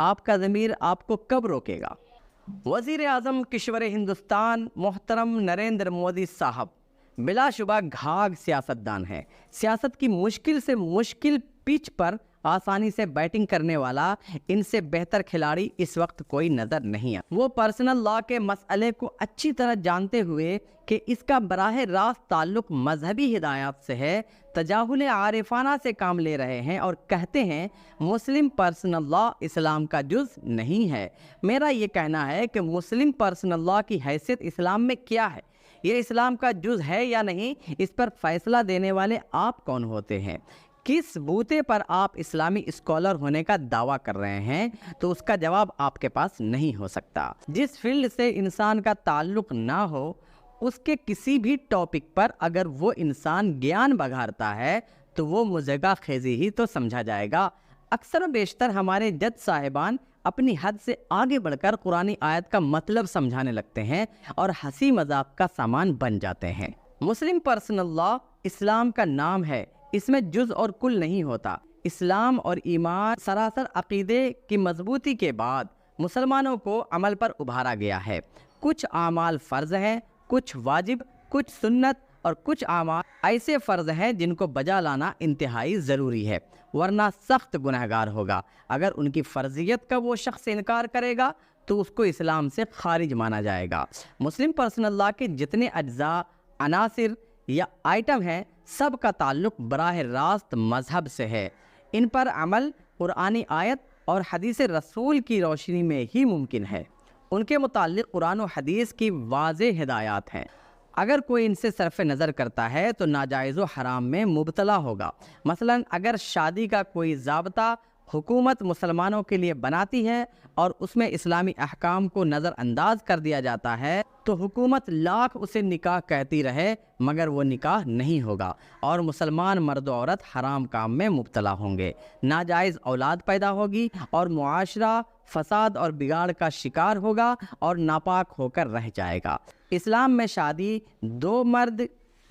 آپ کا ضمیر آپ کو کب روکے گا؟ وزیر اعظم کشور ہندوستان محترم نریندر مودی صاحب بلا شبہ گھاگ سیاستدان ہے۔ سیاست کی مشکل سے مشکل پچ پر آسانی سے بیٹنگ کرنے والا ان سے بہتر کھلاڑی اس وقت کوئی نظر نہیں ہے۔ وہ پرسنل لا کے مسئلے کو اچھی طرح جانتے ہوئے کہ اس کا براہ راست تعلق مذہبی ہدایات سے ہے، تجاہل عارفانہ سے کام لے رہے ہیں اور کہتے ہیں مسلم پرسنل لا اسلام کا جز نہیں ہے۔ میرا یہ کہنا ہے کہ مسلم پرسنل لا کی حیثیت اسلام میں کیا ہے؟ یہ اسلام کا جز ہے یا نہیں، اس پر فیصلہ دینے والے آپ کون ہوتے ہیں؟ کس بوتے پر آپ اسلامی اسکالر ہونے کا دعویٰ کر رہے ہیں؟ تو اس کا جواب آپ کے پاس نہیں ہو سکتا۔ جس فیلڈ سے انسان کا تعلق نہ ہو، اس کے کسی بھی ٹاپک پر اگر وہ انسان گیان بگھارتا ہے تو وہ مزیگا خیزی ہی تو سمجھا جائے گا۔ اکثر و بیشتر ہمارے جج صاحبان اپنی حد سے آگے بڑھ کر قرآنی آیت کا مطلب سمجھانے لگتے ہیں اور ہنسی مذاق کا سامان بن جاتے ہیں۔ مسلم پرسنل لا اسلام کا نام ہے، اس میں جز اور کل نہیں ہوتا۔ اسلام اور ایمان سراسر عقیدے کی مضبوطی کے بعد مسلمانوں کو عمل پر ابھارا گیا ہے۔ کچھ اعمال فرض ہیں، کچھ واجب، کچھ سنت اور کچھ اعمال ایسے فرض ہیں جن کو بجا لانا انتہائی ضروری ہے، ورنہ سخت گنہگار ہوگا۔ اگر ان کی فرضیت کا وہ شخص انکار کرے گا تو اس کو اسلام سے خارج مانا جائے گا۔ مسلم پرسنل لا کے جتنے اجزاء، عناصر یا آئٹم ہیں، سب کا تعلق براہ راست مذہب سے ہے۔ ان پر عمل قرآنی آیت اور حدیث رسول کی روشنی میں ہی ممکن ہے۔ ان کے متعلق قرآن و حدیث کی واضح ہدایات ہیں۔ اگر کوئی ان سے صرف نظر کرتا ہے تو ناجائز و حرام میں مبتلا ہوگا۔ مثلا اگر شادی کا کوئی ضابطہ حکومت مسلمانوں کے لیے بناتی ہے اور اس میں اسلامی احکام کو نظر انداز کر دیا جاتا ہے تو حکومت لاکھ اسے نکاح کہتی رہے مگر وہ نکاح نہیں ہوگا اور مسلمان مرد و عورت حرام کام میں مبتلا ہوں گے، ناجائز اولاد پیدا ہوگی اور معاشرہ فساد اور بگاڑ کا شکار ہوگا اور ناپاک ہو کر رہ جائے گا۔ اسلام میں شادی دو مرد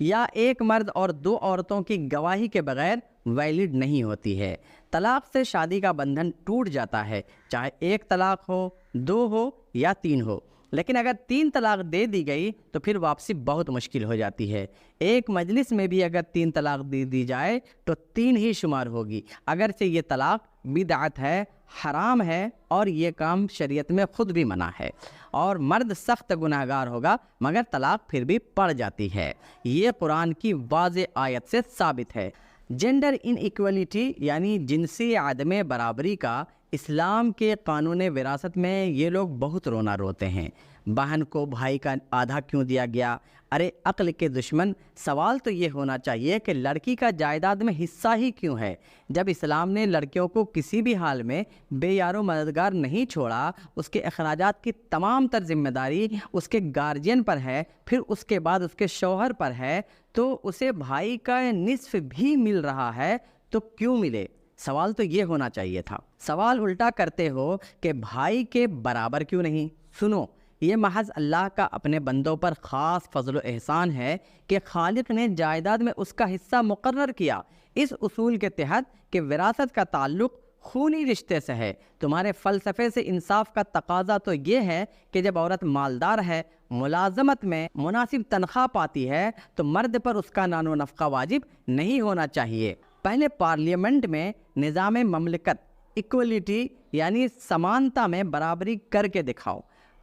یا ایک مرد اور دو عورتوں کی گواہی کے بغیر ویلڈ نہیں ہوتی ہے۔ طلاق سے شادی کا بندھن ٹوٹ جاتا ہے، چاہے ایک طلاق ہو، دو ہو یا تین ہو۔ لیکن اگر تین طلاق دے دی گئی تو پھر واپسی بہت مشکل ہو جاتی ہے۔ ایک مجلس میں بھی اگر تین طلاق دے دی جائے تو تین ہی شمار ہوگی، اگرچہ یہ طلاق بدعت ہے، حرام ہے اور یہ کام شریعت میں خود بھی منع ہے، اور مرد سخت گناہگار ہوگا مگر طلاق پھر بھی پڑ جاتی ہے۔ یہ قرآن کی واضح آیت سے ثابت ہے۔ جینڈر ان ایکویلٹی یعنی جنسی عدم برابری کا اسلام کے قانون وراثت میں یہ لوگ بہت رونا روتے ہیں۔ بہن کو بھائی کا آدھا کیوں دیا گیا؟ ارے عقل کے دشمن، سوال تو یہ ہونا چاہیے کہ لڑکی کا جائیداد میں حصہ ہی کیوں ہے؟ جب اسلام نے لڑکیوں کو کسی بھی حال میں بے یار و مددگار نہیں چھوڑا، اس کے اخراجات کی تمام تر ذمہ داری اس کے گارجین پر ہے، پھر اس کے بعد اس کے شوہر پر ہے، تو اسے بھائی کا نصف بھی مل رہا ہے تو کیوں ملے؟ سوال تو یہ ہونا چاہیے تھا۔ سوال الٹا کرتے ہو کہ بھائی کے برابر کیوں نہیں؟ سنو، یہ محض اللہ کا اپنے بندوں پر خاص فضل و احسان ہے کہ خالق نے جائیداد میں اس کا حصہ مقرر کیا، اس اصول کے تحت کہ وراثت کا تعلق خونی رشتے سے ہے۔ تمہارے فلسفے سے انصاف کا تقاضا تو یہ ہے کہ جب عورت مالدار ہے، ملازمت میں مناسب تنخواہ پاتی ہے تو مرد پر اس کا نان و نفقہ واجب نہیں ہونا چاہیے۔ پہلے پارلیمنٹ میں نظام مملکت ایکولیٹی یعنی سمانتا میں برابری کر کے دکھاؤ۔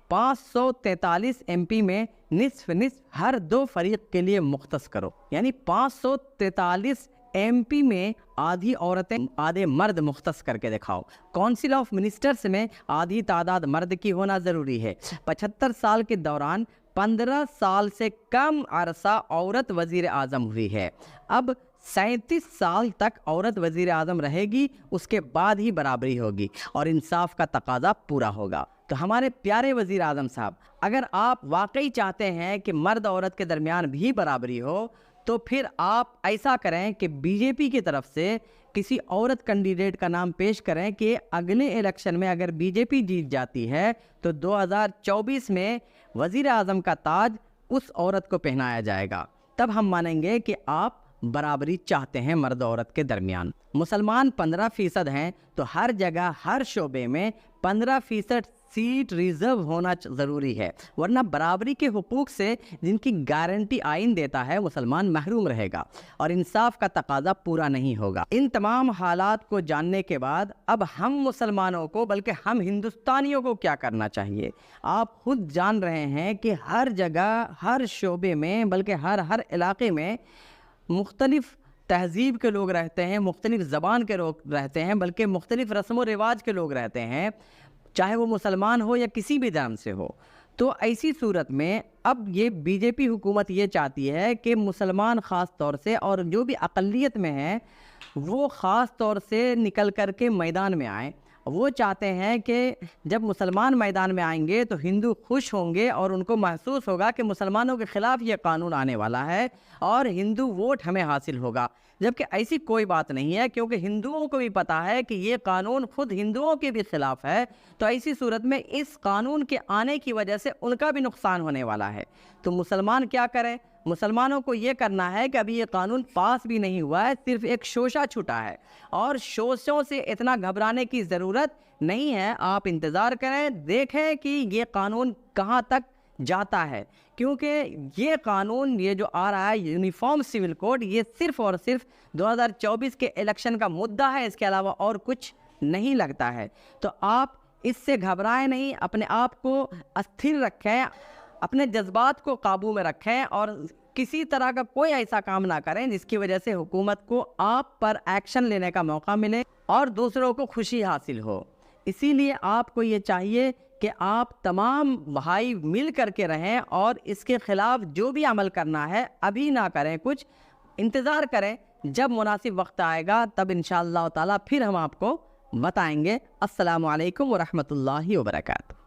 543 ایم پی میں نصف نصف ہر دو فریق کے لیے مختص کرو، یعنی 543 ایم پی میں آدھی عورتیں آدھے مرد مختص کر کے دکھاؤ۔ کونسل آف منسٹرز میں آدھی تعداد مرد کی ہونا ضروری ہے۔ 75 سال کے دوران 15 سال سے کم عرصہ عورت وزیر اعظم ہوئی ہے۔ اب 37 سال تک عورت وزیر اعظم رہے گی، اس کے بعد ہی برابری ہوگی اور انصاف کا تقاضا پورا ہوگا۔ تو ہمارے پیارے وزیر اعظم صاحب، اگر آپ واقعی چاہتے ہیں کہ مرد عورت کے درمیان بھی برابری ہو تو پھر آپ ایسا کریں کہ بی جے پی کی طرف سے کسی عورت کینڈیڈیٹ کا نام پیش کریں کہ اگلے الیکشن میں اگر بی جے پی جیت جاتی ہے تو 2024 میں وزیر اعظم کا تاج اس عورت کو پہنایا جائے گا۔ تب ہم مانیں گے کہ آپ برابری چاہتے ہیں مرد و عورت کے درمیان۔ مسلمان 15% ہیں تو ہر جگہ ہر شعبے میں 15% سیٹ ریزرو ہونا ضروری ہے، ورنہ برابری کے حقوق سے جن کی گارنٹی آئین دیتا ہے مسلمان محروم رہے گا اور انصاف کا تقاضا پورا نہیں ہوگا۔ ان تمام حالات کو جاننے کے بعد اب ہم مسلمانوں کو بلکہ ہم ہندوستانیوں کو کیا کرنا چاہیے؟ آپ خود جان رہے ہیں کہ ہر جگہ ہر شعبے میں بلکہ ہر علاقے میں مختلف تہذیب کے لوگ رہتے ہیں، مختلف زبان کے لوگ رہتے ہیں، بلکہ مختلف رسم و رواج کے لوگ رہتے ہیں، چاہے وہ مسلمان ہو یا کسی بھی دھرم سے ہو۔ تو ایسی صورت میں اب یہ بی جے پی حکومت یہ چاہتی ہے کہ مسلمان خاص طور سے اور جو بھی اقلیت میں ہیں وہ خاص طور سے نکل کر کے میدان میں آئیں۔ وہ چاہتے ہیں کہ جب مسلمان میدان میں آئیں گے تو ہندو خوش ہوں گے اور ان کو محسوس ہوگا کہ مسلمانوں کے خلاف یہ قانون آنے والا ہے اور ہندو ووٹ ہمیں حاصل ہوگا، جبکہ ایسی کوئی بات نہیں ہے، کیونکہ ہندوؤں کو بھی پتہ ہے کہ یہ قانون خود ہندوؤں کے بھی خلاف ہے۔ تو ایسی صورت میں اس قانون کے آنے کی وجہ سے ان کا بھی نقصان ہونے والا ہے۔ تو مسلمان کیا کریں؟ مسلمانوں کو یہ کرنا ہے کہ ابھی یہ قانون پاس بھی نہیں ہوا ہے، صرف ایک شوشہ چھٹا ہے، اور شوشوں سے اتنا گھبرانے کی ضرورت نہیں ہے۔ آپ انتظار کریں، دیکھیں کہ یہ قانون کہاں تک جاتا ہے، کیونکہ یہ قانون یہ جو آ رہا ہے یونیفارم سول کوڈ، یہ صرف اور صرف 2024 کے الیکشن کا مدعا ہے، اس کے علاوہ اور کچھ نہیں لگتا ہے۔ تو آپ اس سے گھبرائیں نہیں، اپنے آپ کو استھر رکھیں، اپنے جذبات کو قابو میں رکھیں اور کسی طرح کا کوئی ایسا کام نہ کریں جس کی وجہ سے حکومت کو آپ پر ایکشن لینے کا موقع ملے اور دوسروں کو خوشی حاصل ہو۔ اسی لیے آپ کو یہ چاہیے کہ آپ تمام بھائی مل کر کے رہیں اور اس کے خلاف جو بھی عمل کرنا ہے ابھی نہ کریں، کچھ انتظار کریں، جب مناسب وقت آئے گا تب انشاءاللہ تعالیٰ پھر ہم آپ کو بتائیں گے۔ السلام علیکم ورحمۃ اللہ وبرکاتہ۔